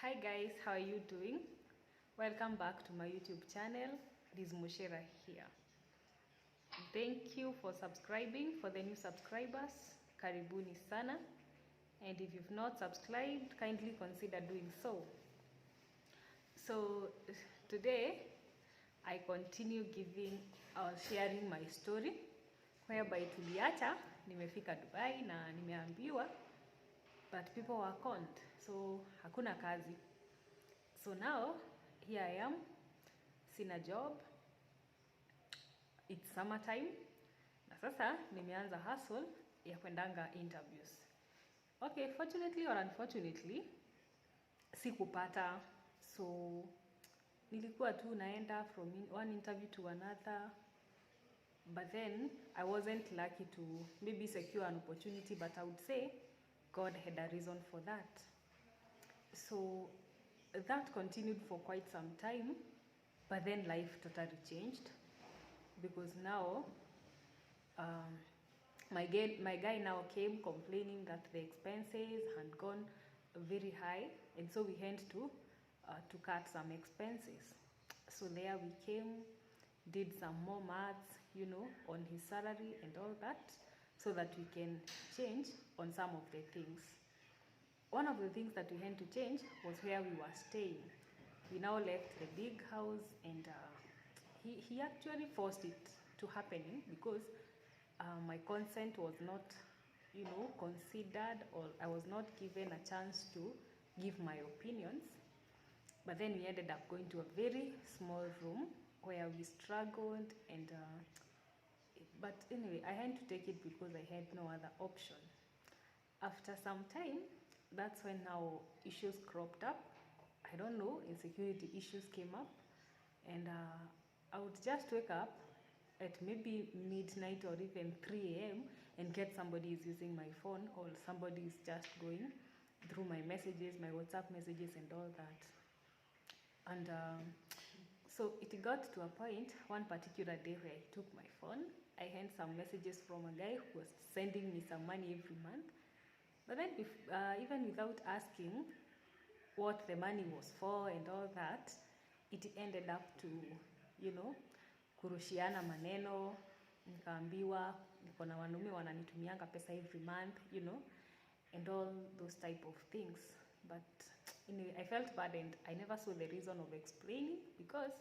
Hi guys, how are you doing? Welcome back to my YouTube channel. It is Mushera here. Thank you for subscribing. For the new subscribers, karibuni sana. And if you've not subscribed, kindly consider doing so. So today I continue sharing my story whereby tuliacha nimefika Dubai na nimeambiwa but people were conned, so hakuna kazi. So now here I am, sina job, it's summertime, na sasa nimeanza hustle ya kwendanga interviews. Okay, fortunately or unfortunately sikupata, so nilikuwa tu naenda from one interview to another, but then I wasn't lucky to maybe secure an opportunity, but I would say God had a reason for that. So that continued for quite some time, but then life totally changed because now my guy now came complaining that the expenses had gone very high, and so we had to cut some expenses. So there we came, did some more maths, on his salary and all that, so that we can change on some of the things. One of the things that we had to change was where we were staying. We now left the big house, and he actually forced it to happen because my consent was not, considered, or I was not given a chance to give my opinions. But then we ended up going to a very small room where we struggled, and but anyway, I had to take it because I had no other option. After some time, that's when now issues cropped up. I don't know, insecurity issues came up, and I would just wake up at maybe midnight or even 3 a.m. and get somebody is using my phone, or somebody is just going through my messages, my WhatsApp messages and all that. And so it got to a point, one particular day, where I took my phone. I had some messages from a guy who was sending me some money every month. But then even without asking what the money was for and all that, it ended up to, kurushiana maneno, nikaambiwa, niko na wanaume wananitumianga pesa every month, and all those type of things. But anyway, I felt bad, and I never saw the reason of explaining because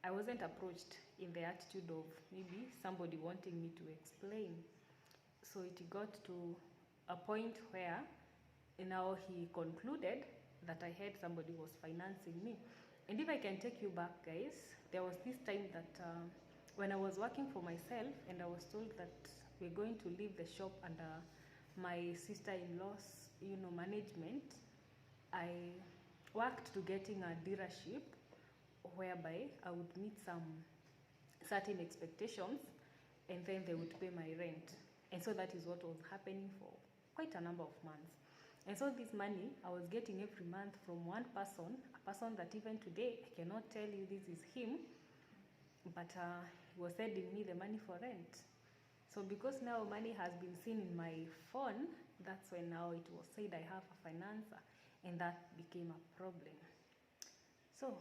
I wasn't approached in the attitude of maybe somebody wanting me to explain. So it got to a point where now he concluded that I had somebody was financing me. And if I can take you back, guys, there was this time that when I was working for myself, and I was told that we're going to leave the shop under my sister-in-law's management, I worked to getting a dealership whereby I would meet some certain expectations, and then they would pay my rent. And so that is what was happening for quite a number of months. And so this money I was getting every month from one person, a person that even today I cannot tell you this is him, but he was sending me the money for rent. So because now money has been seen in my phone, that's when now it was said I have a financer, and that became a problem. So,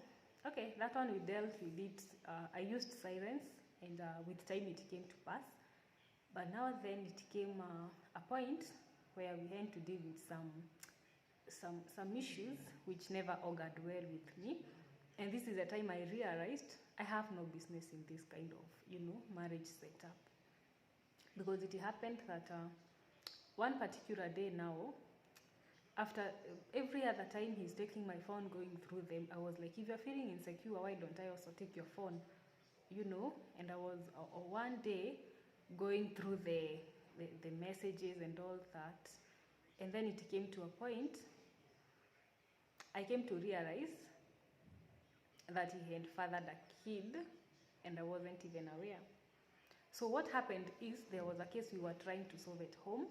okay, that one we dealt with it. I used silence, and with time it came to pass. But now then it came a point where we had to deal with some issues which never augured well with me. And this is the time I realized I have no business in this kind of, marriage setup. Because it happened that one particular day now, after every other time he's taking my phone, going through them, I was like, if you're feeling insecure, why don't I also take your phone? And I was one day going through the messages and all that, and then it came to a point I came to realize that he had fathered a kid, and I wasn't even aware. So what happened is there was a case we were trying to solve at home,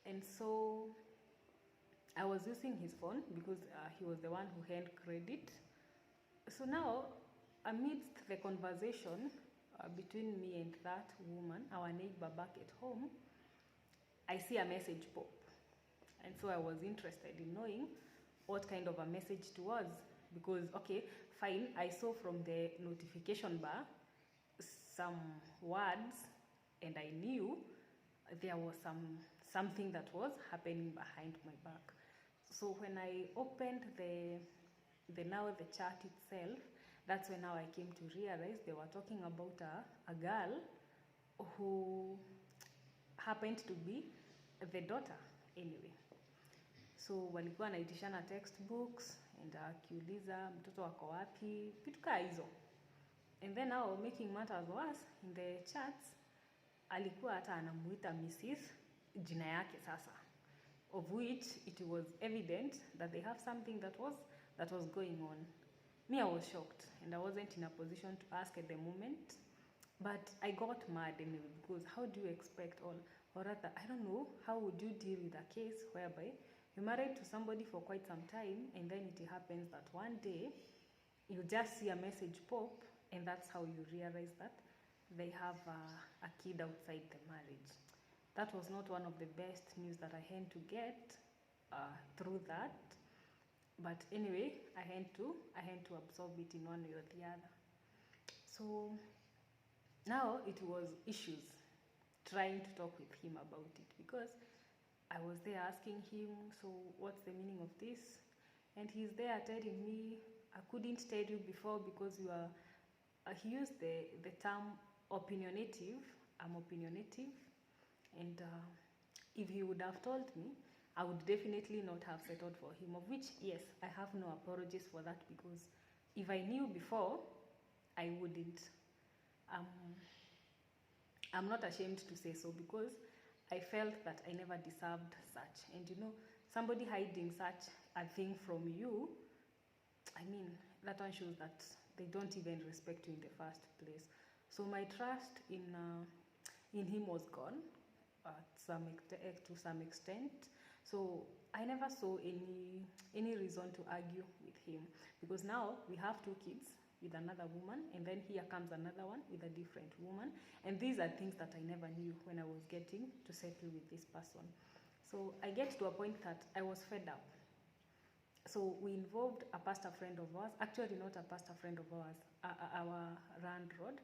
and so I was using his phone because he was the one who had credit. So now, amidst the conversation between me and that woman, our neighbor back at home, I see a message pop. And so I was interested in knowing what kind of a message it was. Because, okay, fine, I saw from the notification bar some words, and I knew there was something that was happening behind my back. So when I opened the chat itself, that's when now I came to realize they were talking about a girl who happened to be the daughter anyway. So walikuwa wanaitishana textbooks and akiuliza mtoto wako wapi, vitu kaa hizo. And then now, making matters worse, in the chats alikuwa hata anamuita Mrs. jina yake sasa, of which it was evident that they have something that was going on. Me, I was shocked, and I wasn't in a position to ask at the moment, but I got mad anyway, because how do you expect or rather, I don't know, how would you deal with a case whereby you're married to somebody for quite some time, and then it happens that one day you just see a message pop, and that's how you realize that they have a kid outside the marriage. That was not one of the best news that I had to get through that. But anyway, I had to absorb it in one way or the other. So now it was issues trying to talk with him about it, because I was there asking him, so what's the meaning of this? And he's there telling me, I couldn't tell you before because you are, he used the term opinionative. I'm opinionative. And if he would have told me, I would definitely not have settled for him, of which, yes, I have no apologies for that, because if I knew before, I wouldn't. I'm not ashamed to say so, because I felt that I never deserved such. And you know, somebody hiding such a thing from you, I mean, that one shows that they don't even respect you in the first place. So my trust in him was gone to some extent. So I never saw any reason to argue with him, because now we have 2 kids with another woman, and then here comes another one with a different woman, and these are things that I never knew when I was getting to settle with this person. So I get to a point that I was fed up. So we involved a pastor friend of ours, actually not a pastor friend of ours, our landlord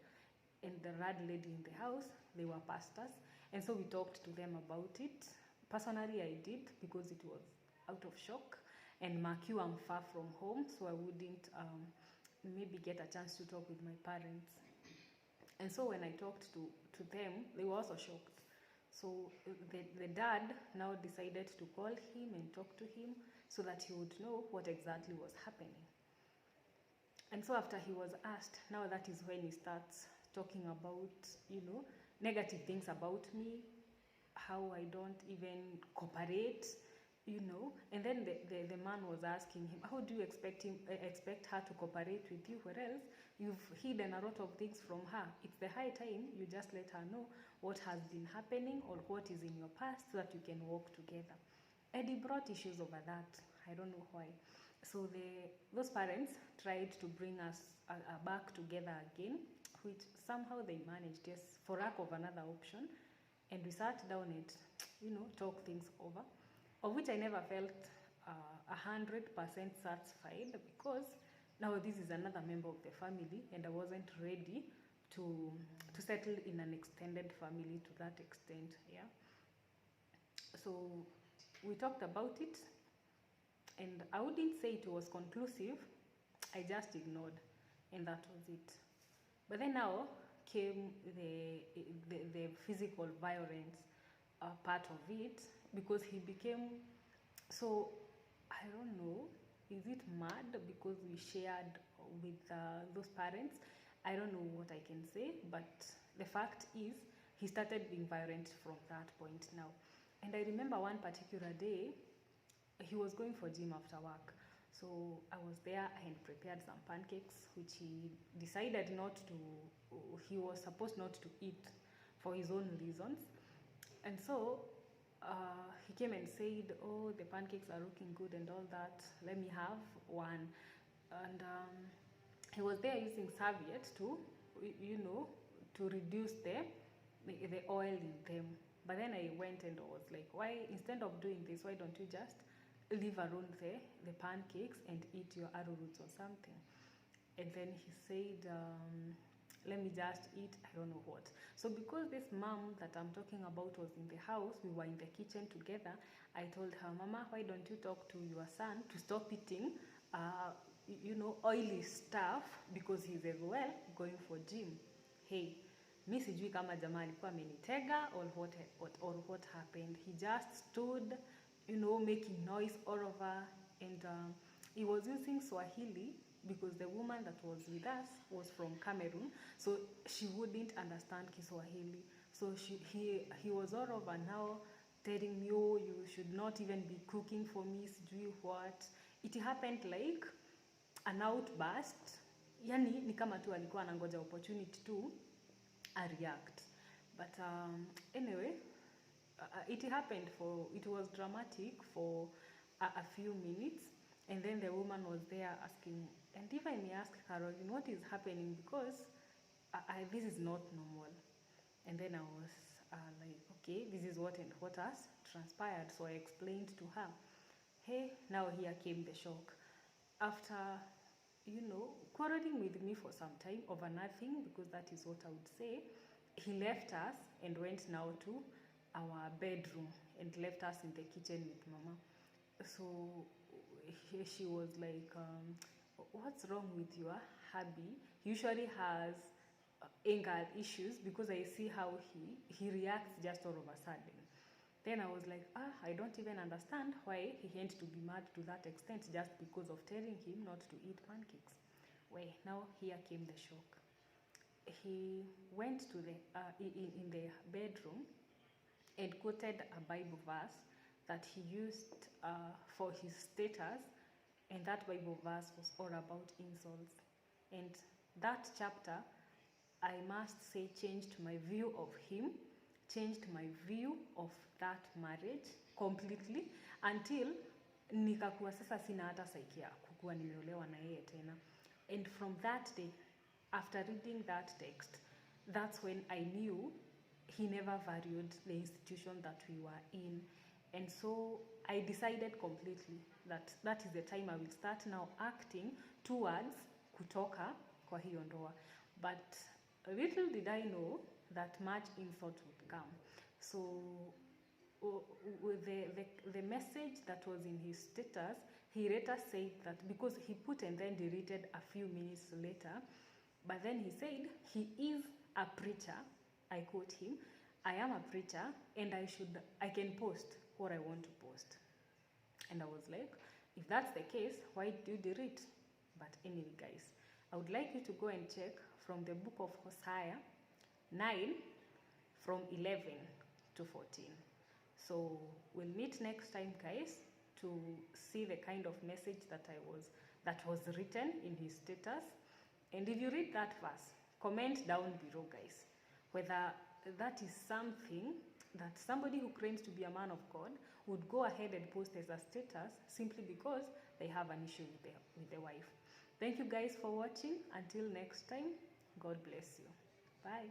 and the rad lady in the house. They were pastors, and so we talked to them about it. Personally, I did, because it was out of shock, and Mark, I'm far from home, so I wouldn't maybe get a chance to talk with my parents. And so when I talked to them, they were also shocked. So the dad now decided to call him and talk to him so that he would know what exactly was happening. And so after he was asked, now that is when he starts talking about, you know, negative things about me, how I don't even cooperate, you know. And then the man was asking him, how do you expect her to cooperate with you, whereas you've hidden a lot of things from her? It's the high time you just let her know what has been happening or what is in your past, so that you can work together. And he brought issues over that. I don't know why. So those parents tried to bring us back together again, which somehow they managed, yes, for lack of another option. And we sat down and, you know, talked things over, of which I never felt 100% satisfied, because now this is another member of the family, and I wasn't ready to settle in an extended family to that extent. Yeah. So we talked about it, and I wouldn't say it was conclusive. I just ignored, and that was it. But then now came the physical violence part of it, because he became, so I don't know, is it mad because we shared with those parents? I don't know what I can say, but the fact is he started being violent from that point now. And I remember one particular day, he was going for gym after work. So I was there, I had prepared some pancakes, which he decided he was supposed not to eat for his own reasons. And so he came and said, oh, the pancakes are looking good and all that, let me have one. And he was there using serviette to, you know, to reduce the oil in them. But then I went and I was like, why, instead of doing this, why don't you just leave alone the pancakes and eat your arrowroots or something. And then he said, let me just eat, I don't know what. So because this mom that I'm talking about was in the house, we were in the kitchen together, I told her, Mama, why don't you talk to your son to stop eating, oily stuff, because he's as well going for gym. Hey, mi sijui kama jamaa alikuwa amenitega or what happened. He just stood, making noise all over, and he was using Swahili because the woman that was with us was from Cameroon, so she wouldn't understand Kiswahili. So he was all over now telling me, oh, you should not even be cooking for me, sijui what. It happened like an outburst. Yani ni kama tu alikuwa anangoja opportunity to react. But anyway, it happened it was dramatic for a few minutes. And then the woman was there asking, and if I may ask, Caroline, what is happening? Because this is not normal. And then I was like, okay, this is what has transpired. So I explained to her, hey, now here came the shock. After, quarreling with me for some time over nothing, because that is what I would say, he left us and went now to our bedroom and left us in the kitchen with Mama. So she was like, what's wrong with your hubby? He usually has anger issues, because I see how he reacts just all of a sudden. Then I was like, I don't even understand why he had to be mad to that extent just because of telling him not to eat pancakes. Well, now here came the shock. He went to in the bedroom and quoted a Bible verse that he used for his status, and that Bible verse was all about insults. And that chapter, I must say, changed my view of him, changed my view of that marriage completely, until nikakuwa sasa sina hata psyche ya kukuwa nimeolewa na yeye tena. And from that day, after reading that text, that's when I knew he never valued the institution that we were in. And so I decided completely that that is the time I will start now acting towards kutoka kwa hiyo ndoa. But little did I know that much insult would come. So with the message that was in his status, he later said that, because he put and then deleted a few minutes later, but then he said he is a preacher. I quote him, I am a preacher and I can post what I want to post. And I was like, if that's the case, why do you delete? But anyway, guys, I would like you to go and check from the book of Hosea 9 from 11 to 14. So we'll meet next time, guys, to see the kind of message that was written in his status. And if you read that verse, comment down below, guys, whether that is something that somebody who claims to be a man of God would go ahead and post as a status simply because they have an issue with the wife. Thank you guys for watching. Until next time, God bless you. Bye.